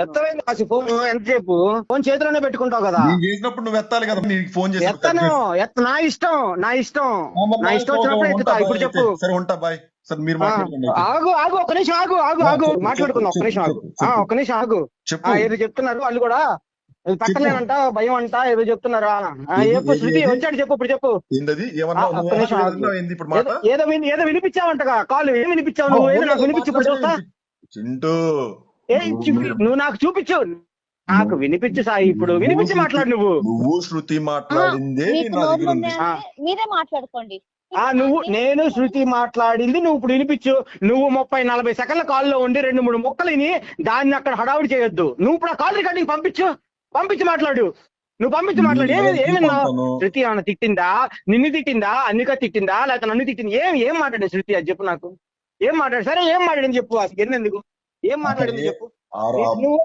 ఎత్తలేదు కాసి ఫోన్ ఎంతసేపు ఫోన్ చేతిలోనే పెట్టుకుంటావు కదా. నేను చేసినప్పుడు నువ్వు ఎత్తాలి కదా, నీకు ఫోన్ చేసి ఎత్తను నా ఇష్టం నా ఇష్టం వచ్చినప్పుడు ఎత్తుతా. ఇప్పుడు చెప్పు. సరే ఉంటా బాయ్. సరే మీరు మాట్లాడుకోండి. ఆగు ఒక్క నిమిషం ఆగు మాట్లాడుకుందాం. ఒక్క నిమిషం ఆగు ఒక్క నిమిషం ఆగు. ఏదో చెప్తున్నారు వాళ్ళు కూడా, పట్టలేనంట భయం అంట ఏదో చెప్తున్నారు. చెప్పు శృతి వచ్చాడు చెప్పు. ఇప్పుడు చెప్పు. ఏదో వినిపించావంటగా కాల్. ఏం వినిపించావు నువ్వు? ఏదో నాకు వినిపించి ఇప్పుడు చూస్తా. నువ్వు నాకు చూపించు. నాకు వినిపించు సాయి. ఇప్పుడు వినిపించి మాట్లాడు. నువ్వు శృతి మాట్లాడిందే మీరే మాట్లాడుకోండి. నేను శృతి మాట్లాడింది నువ్వు ఇప్పుడు వినిపించు. నువ్వు 30-40 సెకండ్ల కాల్లో ఉండి 2-3 ముక్కలని దాన్ని అక్కడ హడావుడి చేయొద్దు. నువ్వు ఇప్పుడు ఆ కాల్ రికార్డింగ్ పంపించి మాట్లాడు. నువ్వు పంపించి మాట్లాడు. ఏమన్నా శృతి ఏమన్నా తిట్టిందా? నిన్ను తిట్టిందా? అన్నిక తిట్టిందా? లేకపోతే నన్ను తిట్టింది? ఏం మాట్లాడే శృతి? అది చెప్పు నాకు. ఏం మాట్లాడు? సరే ఏం మాట్లాడింది చెప్పు. అసలు ఎందుకు ఏం మాట్లాడింది చెప్పు. నువ్వు